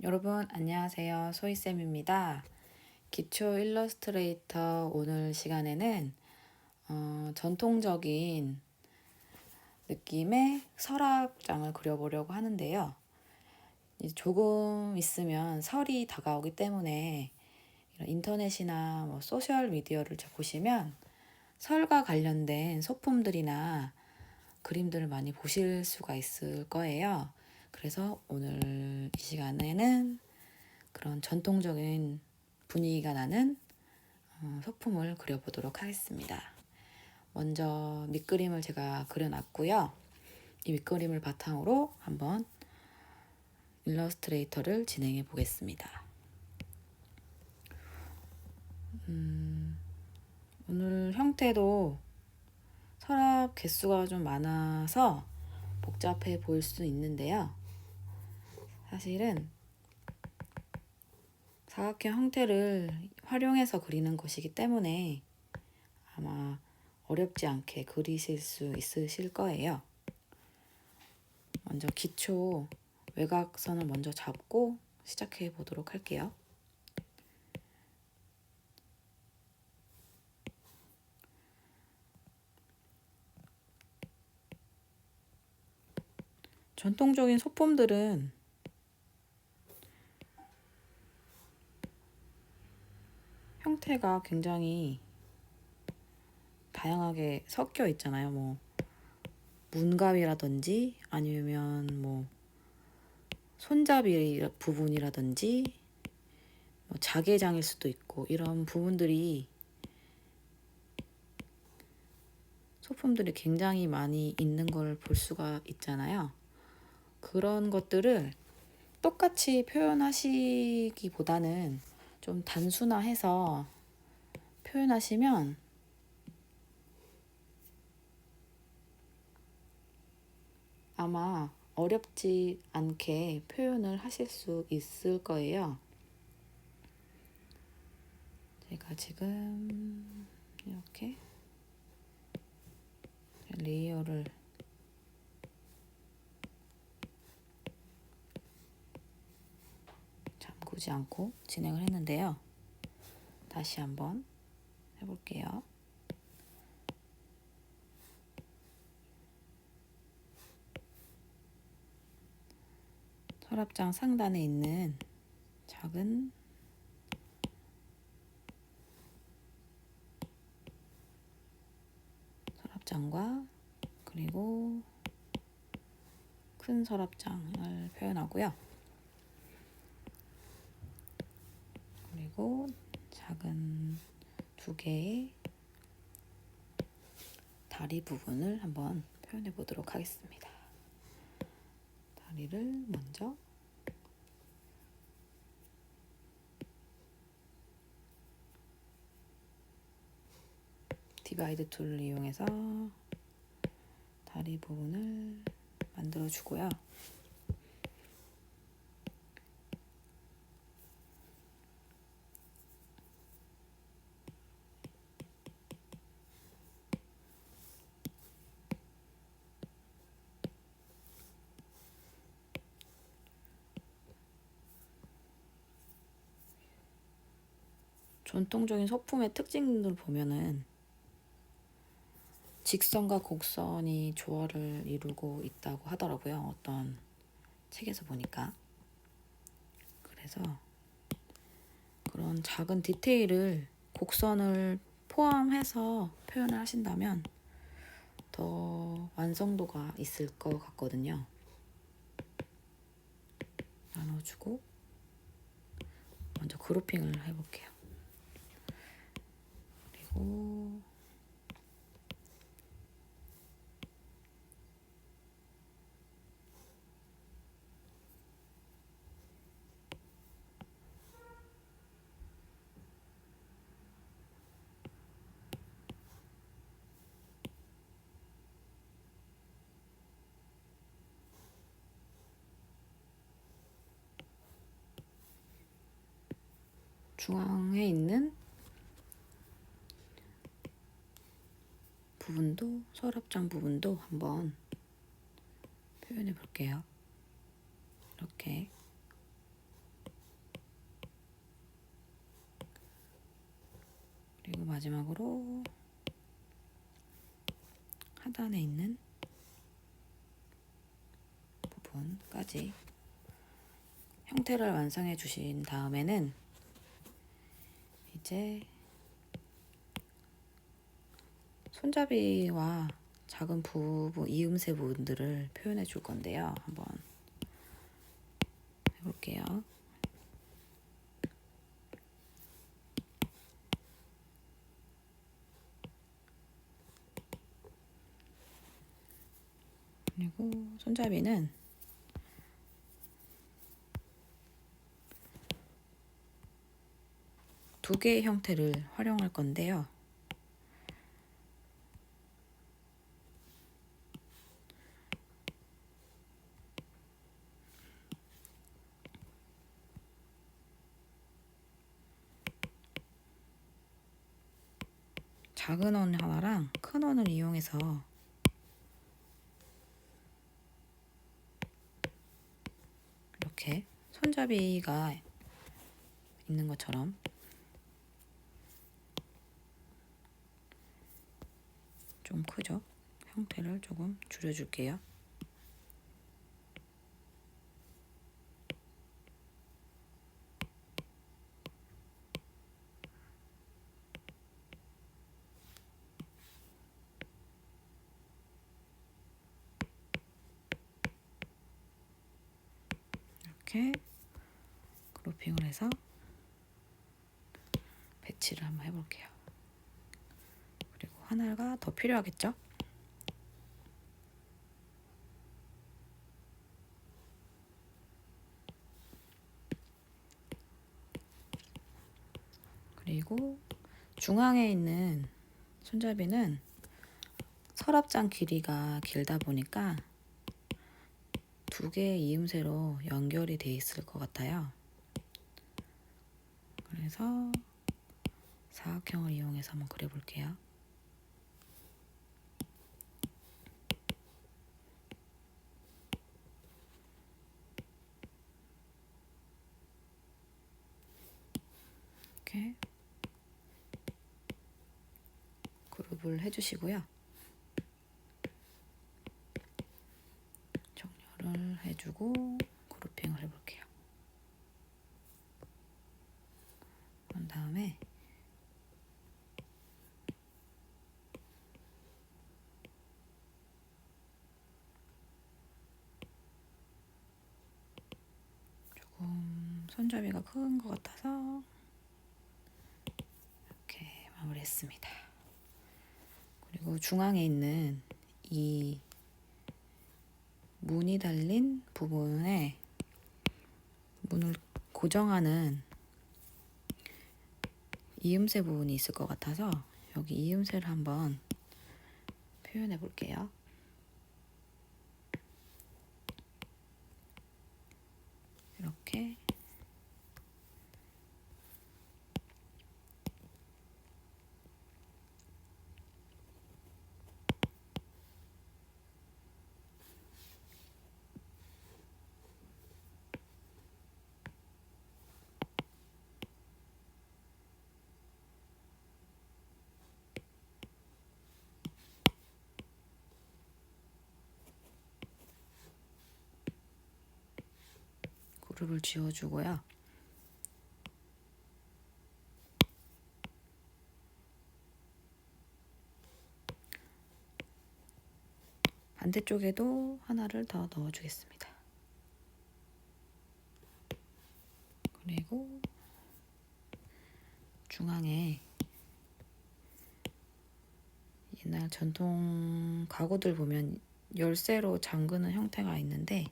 여러분 안녕하세요. 소희쌤입니다. 기초 일러스트레이터 오늘 시간에는 전통적인 느낌의 서랍장을 그려보려고 하는데요. 이제 조금 있으면 설이 다가오기 때문에 이런 인터넷이나 소셜 미디어를 보시면 설과 관련된 소품들이나 그림들을 많이 보실 수가 있을 거예요. 그래서 오늘 이 시간에는 그런 전통적인 분위기가 나는 소품을 그려보도록 하겠습니다. 먼저 밑그림을 제가 그려놨고요. 이 밑그림을 바탕으로 한번 일러스트레이터를 진행해 보겠습니다. 오늘 형태도 서랍 개수가 좀 많아서 복잡해 보일 수 있는데요. 사실은 사각형 형태를 활용해서 그리는 것이기 때문에 아마 어렵지 않게 그리실 수 있으실 거예요. 먼저 기초 외곽선을 먼저 잡고 시작해 보도록 할게요. 전통적인 소품들은 형태가 굉장히 다양하게 섞여 있잖아요. 문갑이라든지 아니면 손잡이 부분이라든지 자개장일 수도 있고 이런 부분들이 소품들이 굉장히 많이 있는 걸 볼 수가 있잖아요. 그런 것들을 똑같이 표현하시기보다는 좀 단순화해서 표현하시면 아마 어렵지 않게 표현을 하실 수 있을 거예요. 제가 지금 이렇게 레이어를 잠그지 않고 진행을 했는데요. 다시 한번 해볼게요. 서랍장 상단에 있는 작은 서랍장과 그리고 큰 서랍장을 표현하고요. 그리고 작은 두 개의 다리 부분을 한번 표현해 보도록 하겠습니다. 다리를 먼저 디바이드 툴을 이용해서 다리 부분을 만들어 주고요. 전통적인 소품의 특징들을 보면은 직선과 곡선이 조화를 이루고 있다고 하더라고요. 어떤 책에서 보니까. 그래서 그런 작은 디테일을 곡선을 포함해서 표현을 하신다면 더 완성도가 있을 것 같거든요. 나눠주고 먼저 그룹핑을 해볼게요. 그리고 중앙에 있는 부분도 서랍장 부분도 한번 표현해 볼게요. 이렇게 마지막으로 하단에 있는 부분까지 형태를 완성해 주신 다음에는 이제 손잡이와 작은 부분, 이음새 부분들을 표현해 줄 건데요. 한번 해볼게요. 그리고 손잡이는 두 개의 형태를 활용할 건데요. 작은 원 하나랑 큰 원을 이용해서 이렇게 손잡이가 있는 것처럼 좀 크죠? 형태를 조금 줄여줄게요. 이렇게 그룹핑을 해서 배치를 한번 해볼게요. 그리고 하나가 더 필요하겠죠? 그리고 중앙에 있는 손잡이는 서랍장 길이가 길다 보니까 두 개의 이음새로 연결이 돼 있을 것 같아요. 그래서 사각형을 이용해서 한번 그려볼게요. 이렇게 그룹을 해주시고요. 정렬을 해주고 그룹핑을 해볼게요. 그런 다음에 조금 손잡이가 큰 것 같아서 이렇게 마무리했습니다. 그리고 중앙에 있는 이 문이 달린 부분에 문을 고정하는 이음새 부분이 있을 것 같아서 여기 이음새를 한번 표현해 볼게요. 이렇게 그룹을 지워주고요. 반대쪽에도 하나를 더 넣어주겠습니다. 그리고 중앙에 옛날 전통 가구들 보면 열쇠로 잠그는 형태가 있는데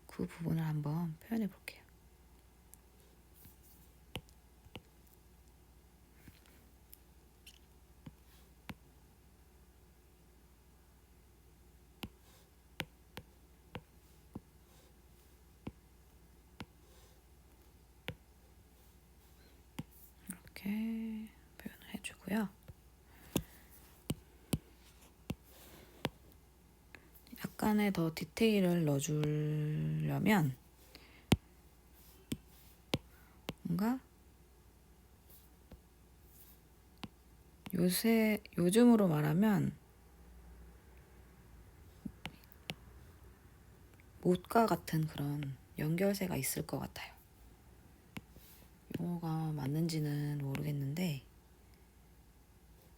그 부분을 한번 표현해 볼게요. 이렇게 표현을 해주고요. 약간의 더 디테일을 넣어주려면 뭔가 요즘으로 말하면 못과 같은 그런 연결세가 있을 것 같아요. 용어가 맞는지는 모르겠는데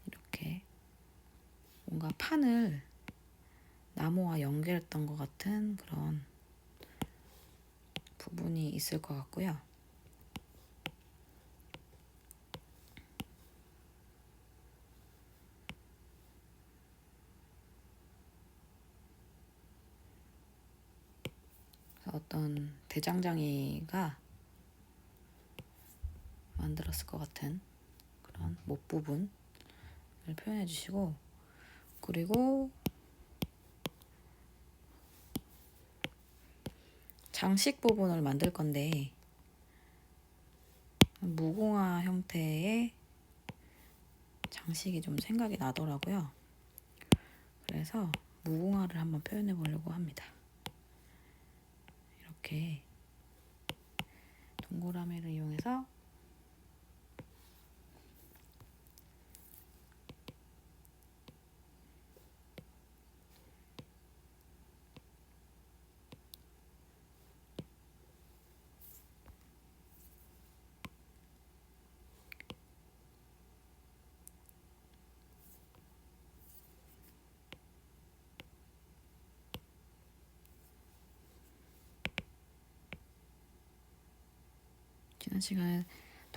이렇게 뭔가 판을 나무와 연결했던 것 같은 그런 부분이 있을 것 같고요. 어떤 대장장이가 만들었을 것 같은 그런 못 부분을 표현해 주시고, 그리고 장식 부분을 만들 건데 무궁화 형태의 장식이 좀 생각이 나더라고요. 그래서 무궁화를 한번 표현해 보려고 합니다. 이렇게 동그라미를 이용해서 지난 시간에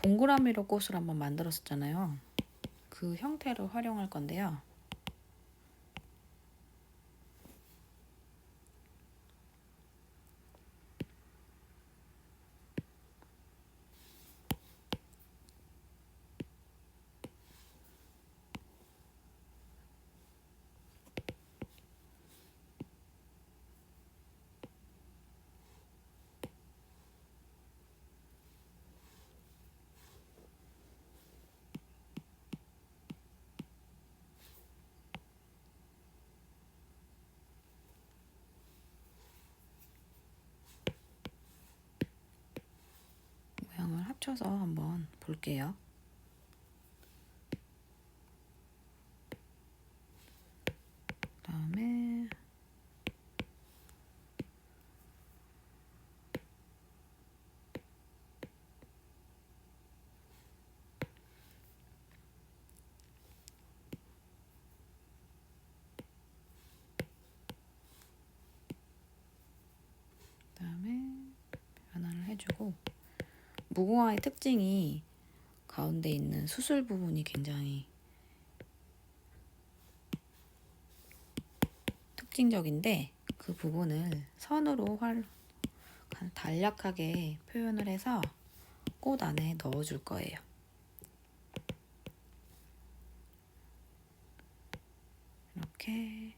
동그라미로 꽃을 한번 만들었었잖아요. 그 형태를 활용할 건데요. 모양을 합쳐서 한번 볼게요. 그다음에 변화를 해주고, 무궁화의 특징이 가운데 있는 수술 부분이 굉장히 특징적인데 그 부분을 선으로 간략하게 표현을 해서 꽃 안에 넣어줄 거예요. 이렇게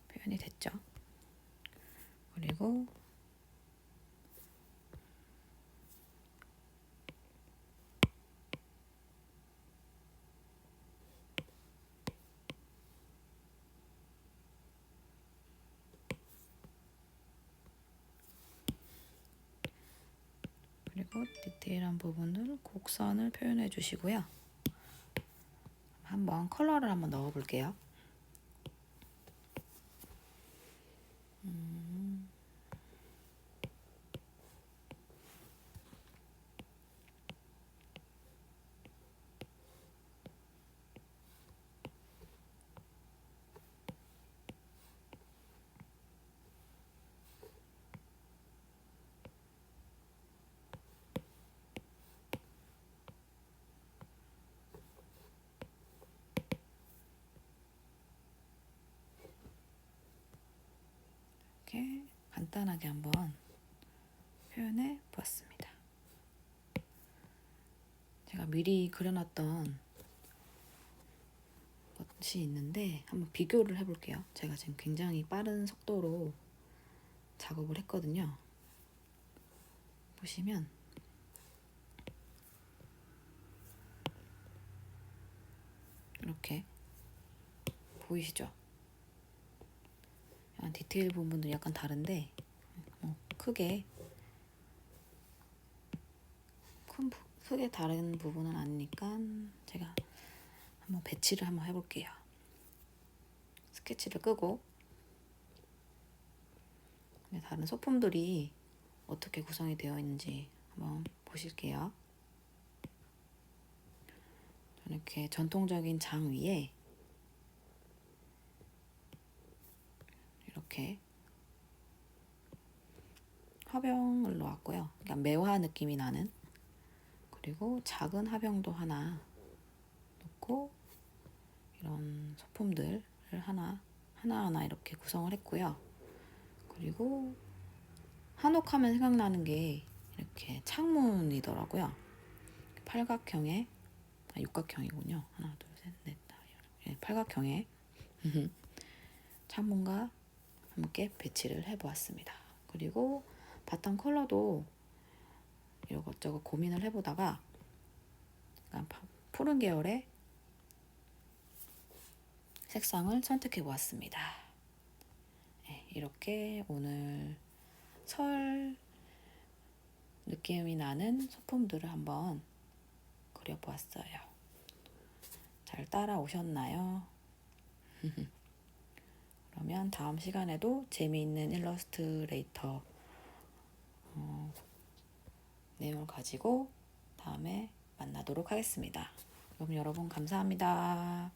표현이 됐죠. 그리고 디테일한 부분을 곡선을 표현해 주시고요. 한번 컬러를 한번 넣어 볼게요. 이렇게 간단하게 한번 표현해 보았습니다. 제가 미리 그려놨던 것이 있는데 한번 비교를 해볼게요. 제가 지금 굉장히 빠른 속도로 작업을 했거든요. 보시면 이렇게 보이시죠? 디테일 부분들이 약간 다른데 크게 크게 다른 부분은 아니니까 제가 한번 배치를 한번 해볼게요. 스케치를 끄고 다른 소품들이 어떻게 구성이 되어 있는지 한번 보실게요. 이렇게 전통적인 장 위에 이렇게 화병을 놓았고요. 그러니까 매화 느낌이 나는, 그리고 작은 화병도 하나 놓고 이런 소품들을 하나하나 이렇게 구성을 했고요. 그리고 한옥하면 생각나는 게 이렇게 창문이더라고요. 팔각형의, 육각형이군요. 하나, 둘, 셋, 넷, 다, 예, 팔각형의 창문과 함께 배치를 해보았습니다. 그리고 바탕 컬러도 이것저것 고민을 해보다가 푸른 계열의 색상을 선택해 보았습니다. 네, 이렇게 오늘 설 느낌이 나는 소품들을 한번 그려보았어요. 잘 따라오셨나요? 그러면 다음 시간에도 재미있는 일러스트레이터 내용을 가지고 다음에 만나도록 하겠습니다. 그럼 여러분 감사합니다.